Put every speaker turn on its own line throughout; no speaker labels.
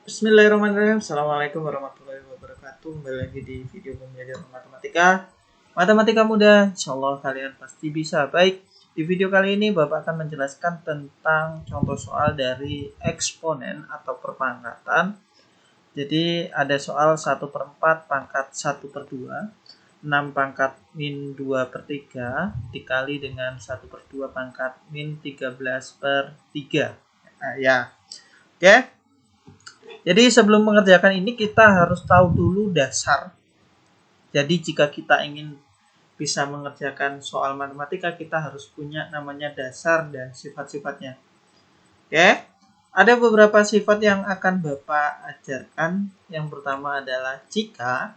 Bismillahirrahmanirrahim. Assalamualaikum warahmatullahi wabarakatuh. Kembali lagi di video pembelajaran matematika. Matematika mudah, insya Allah kalian pasti bisa. Baik, di video kali ini Bapak akan menjelaskan tentang contoh soal dari eksponen atau perpangkatan. Jadi ada soal 1/4 pangkat 1/2, 6 pangkat min 2/3 dikali dengan 1/2 pangkat min 13/3. Nah, ya, oke. Jadi sebelum mengerjakan ini kita harus tahu dulu dasar. Jadi jika kita ingin bisa mengerjakan soal matematika, kita harus punya namanya dasar dan sifat-sifatnya. Oke, ada beberapa sifat yang akan Bapak ajarkan. Yang pertama adalah jika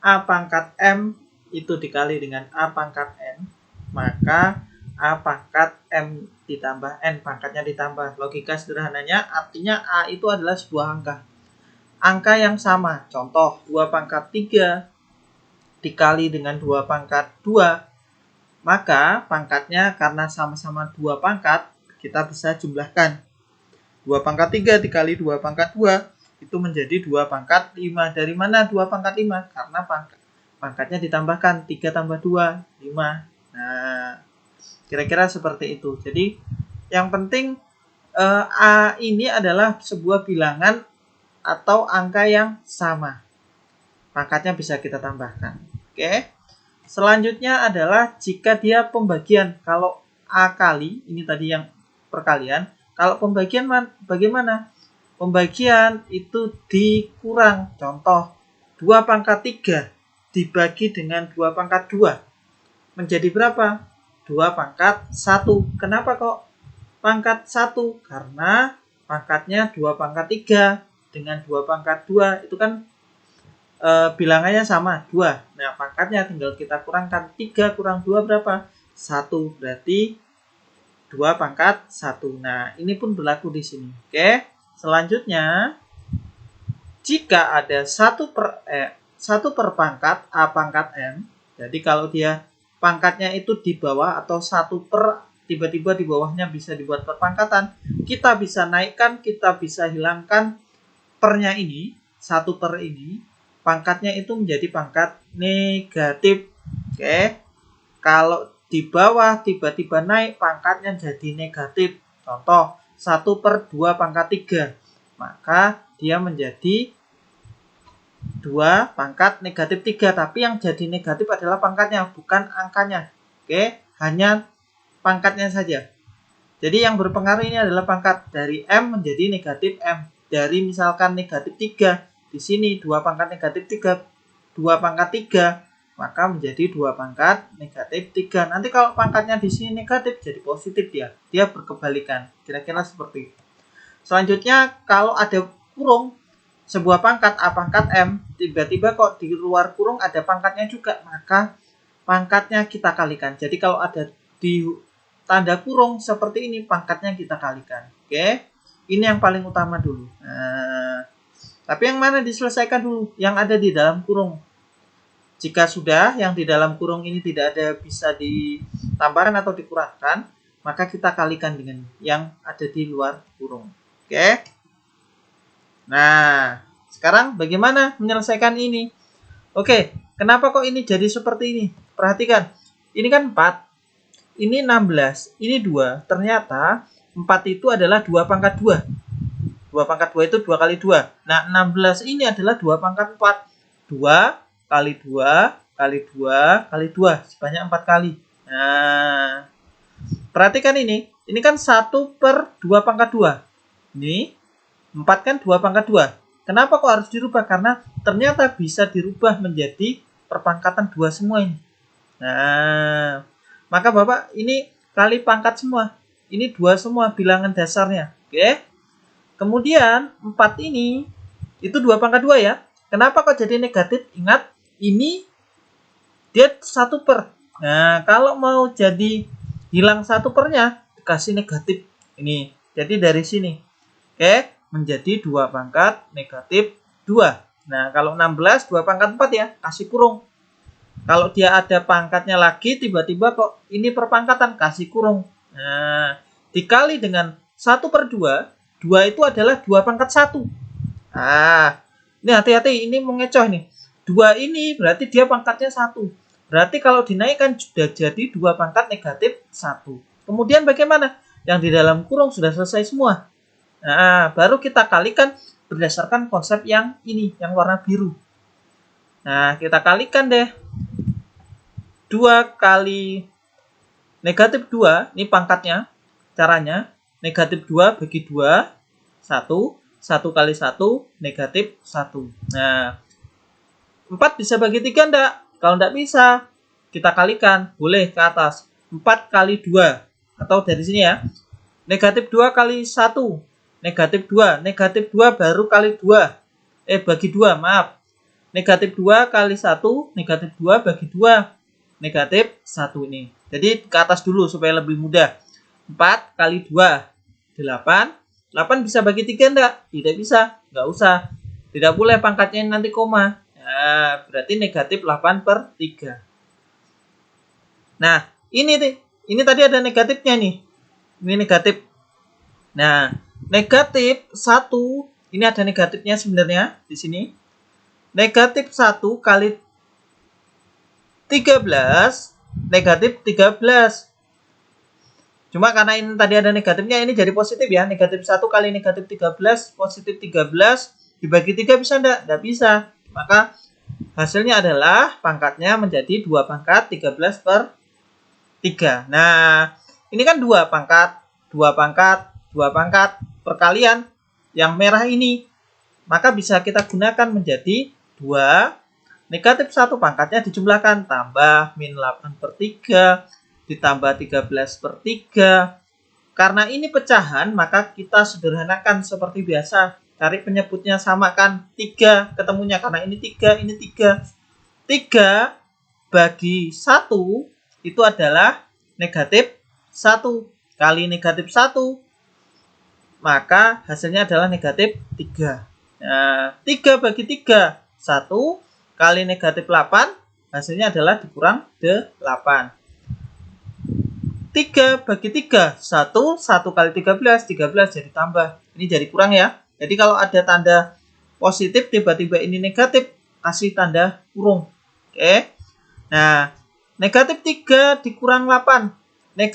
A pangkat M itu dikali dengan A pangkat N, maka A pangkat M ditambah N pangkatnya ditambah. Logika sederhananya artinya A itu adalah sebuah angka yang sama. Contoh 2 pangkat 3 dikali dengan 2 pangkat 2, maka pangkatnya karena sama-sama 2 pangkat, kita bisa jumlahkan. 2 pangkat 3 dikali 2 pangkat 2 itu menjadi 2 pangkat 5. Dari mana 2 pangkat 5? Karena pangkatnya ditambahkan 3 tambah 2, 5. Nah, kira-kira seperti itu. Jadi yang penting A ini adalah sebuah bilangan atau angka yang sama. Pangkatnya bisa kita tambahkan. Oke. Selanjutnya adalah jika dia pembagian. Kalau A kali, ini tadi yang perkalian. Kalau pembagian bagaimana? Pembagian itu dikurang. Contoh 2 pangkat 3 dibagi dengan 2 pangkat 2. Menjadi berapa? 2 pangkat 1. Kenapa kok pangkat 1? Karena pangkatnya 2 pangkat 3 dengan 2 pangkat 2 itu kan bilangannya sama 2. Nah, pangkatnya tinggal kita kurangkan. 3 kurang 2 berapa? 1. Berarti 2 pangkat 1. Nah, ini pun berlaku di sini. Oke. Selanjutnya, jika ada 1 per pangkat A pangkat M, jadi kalau dia pangkatnya itu di bawah atau 1 per tiba-tiba di bawahnya bisa dibuat perpangkatan, kita bisa naikkan, kita bisa hilangkan pernya ini, 1 per ini, pangkatnya itu menjadi pangkat negatif. Oke. Kalau di bawah tiba-tiba naik, pangkatnya jadi negatif. Contoh 1 per 2 pangkat 3. Maka dia menjadi 2 pangkat negatif 3. Tapi yang jadi negatif adalah pangkatnya, bukan angkanya. Oke. Hanya pangkatnya saja. Jadi yang berpengaruh ini adalah pangkat. Dari M menjadi negatif M. Dari misalkan negatif 3. Di sini 2 pangkat negatif 3. 2 pangkat 3. Maka menjadi 2 pangkat negatif 3. Nanti kalau pangkatnya di sini negatif, jadi positif dia. Dia berkebalikan. Kira-kira seperti itu. Selanjutnya, kalau ada kurung, sebuah pangkat A pangkat M, tiba-tiba kok di luar kurung ada pangkatnya juga, maka pangkatnya kita kalikan. Jadi kalau ada di tanda kurung seperti ini, pangkatnya kita kalikan. Oke. Ini yang paling utama dulu. Nah, tapi yang mana diselesaikan dulu? Yang ada di dalam kurung. Jika sudah yang di dalam kurung ini tidak ada bisa ditambahkan atau dikurangkan, maka kita kalikan dengan yang ada di luar kurung. Oke. Nah, sekarang bagaimana menyelesaikan ini? Oke, kenapa kok ini jadi seperti ini? Perhatikan, ini kan 4, ini 16, ini 2. Ternyata 4 itu adalah 2 pangkat 2. 2 pangkat 2 itu 2 kali 2. Nah, 16 ini adalah 2 pangkat 4. 2 kali 2 kali 2 kali 2. Sebanyak 4 kali. Nah, perhatikan ini. Ini kan 1 per 2 pangkat 2. Ini 4 kan 2 pangkat 2. Kenapa kok harus dirubah? Karena ternyata bisa dirubah menjadi perpangkatan 2 semua ini. Nah, maka Bapak ini kali pangkat semua. Ini 2 semua bilangan dasarnya. Oke. Kemudian 4 ini itu 2 pangkat 2 ya. Kenapa kok jadi negatif? Ingat, ini dia 1 per. Nah, kalau mau jadi hilang 1 pernya, dikasih negatif ini. Jadi dari sini. Oke, menjadi 2 pangkat negatif 2. Nah, kalau 16, 2 pangkat 4 ya, kasih kurung. Kalau dia ada pangkatnya lagi, tiba-tiba kok ini perpangkatan, kasih kurung. Nah, dikali dengan 1 per 2, 2 itu adalah 2 pangkat 1. Ah, ini hati-hati, ini mengecoh nih. 2 ini berarti dia pangkatnya 1. Berarti kalau dinaikkan sudah jadi 2 pangkat negatif 1. Kemudian bagaimana? Yang di dalam kurung sudah selesai semua. Nah, baru kita kalikan berdasarkan konsep yang ini, yang warna biru. Nah, kita kalikan deh. 2 kali negatif 2, ini pangkatnya. Caranya, negatif 2 bagi 2, 1. 1 kali 1, negatif 1. Nah, 4 bisa bagi 3 enggak? Kalau enggak bisa, kita kalikan. Boleh ke atas. 4 kali 2. Atau dari sini ya. Negatif 2 kali 1. Negatif 2. Negatif 2 baru kali 2. Bagi 2, maaf. Negatif 2 kali 1. Negatif 2 bagi 2. Negatif 1 ini. Jadi ke atas dulu supaya lebih mudah. 4 kali 2. 8. 8 bisa bagi 3 enggak? Tidak bisa. Enggak usah. Tidak boleh pangkatnya nanti koma. Nah, berarti negatif 8 per 3. Nah, ini tadi ada negatifnya nih. Ini negatif. Nah, negatif 1, ini ada negatifnya sebenarnya di sini. Negatif 1 kali 13, negatif 13. Cuma karena ini tadi ada negatifnya, ini jadi positif ya. Negatif 1 kali negatif 13, positif 13. Dibagi 3 bisa enggak? Enggak bisa. Maka hasilnya adalah pangkatnya menjadi 2 pangkat 13 per 3. Nah, ini kan 2 pangkat, 2 pangkat, 2 pangkat perkalian yang merah ini. Maka bisa kita gunakan menjadi 2. Negatif 1 pangkatnya dijumlahkan. Tambah min 8 per 3. Ditambah 13 per 3. Karena ini pecahan, maka kita sederhanakan seperti biasa. Cari penyebutnya, samakan 3 ketemunya. Karena ini 3, ini 3. 3 bagi 1 itu adalah negatif 1. Kali negatif 1, maka hasilnya adalah negatif 3. Nah, 3 bagi 3, 1. Kali negatif 8, hasilnya adalah dikurang 8. 3 bagi 3, 1. 1 kali 13, 13 jadi tambah. Ini jadi kurang ya. Jadi kalau ada tanda positif, tiba-tiba ini negatif, kasih tanda kurung. Oke. Nah, negatif 3 dikurang 8.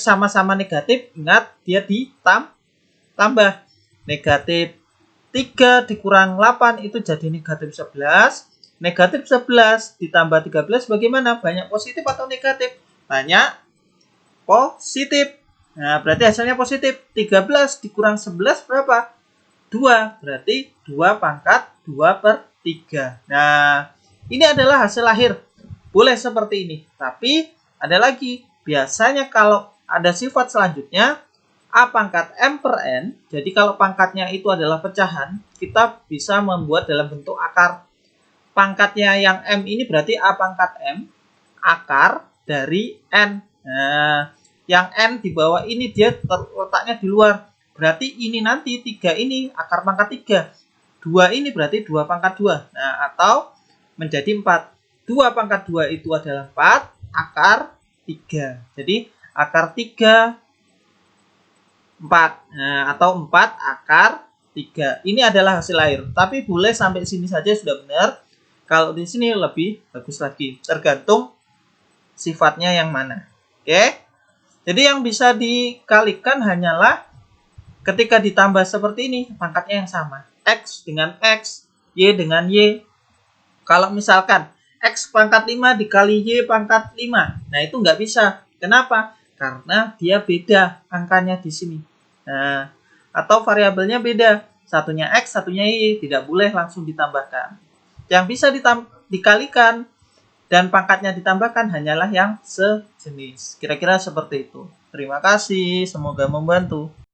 Sama-sama negatif, ingat dia ditambah. Negatif 3 dikurang 8 itu jadi negatif 11. Negatif 11 ditambah 13 bagaimana? Banyak positif atau negatif? Banyak positif. Nah, berarti hasilnya positif. 13 dikurang 11 berapa? 2. Berarti 2 pangkat 2 per 3. Nah, ini adalah hasil akhir. Boleh seperti ini. Tapi ada lagi. Biasanya kalau ada sifat selanjutnya, A pangkat M per N. Jadi kalau pangkatnya itu adalah pecahan, kita bisa membuat dalam bentuk akar. Pangkatnya yang M ini berarti A pangkat M, akar dari N. Nah, yang N di bawah ini dia terletaknya di luar. Berarti ini nanti 3 ini akar pangkat 3. 2 ini berarti 2 pangkat 2. Nah, atau menjadi 4. 2 pangkat 2 itu adalah 4, akar 3. Jadi akar 3, 4. Nah, atau 4 akar 3. Ini adalah hasil akhir. Tapi boleh sampai sini saja sudah benar. Kalau di sini lebih bagus lagi. Tergantung sifatnya yang mana. Oke. Jadi yang bisa dikalikan hanyalah ketika ditambah seperti ini, pangkatnya yang sama. X dengan X, Y dengan Y. Kalau misalkan X pangkat 5 dikali Y pangkat 5. Nah, itu nggak bisa. Kenapa? Karena dia beda angkanya di sini. Nah, atau variabelnya beda. Satunya X, satunya Y. Tidak boleh langsung ditambahkan. Yang bisa dikalikan dan pangkatnya ditambahkan hanyalah yang sejenis. Kira-kira seperti itu. Terima kasih, semoga membantu.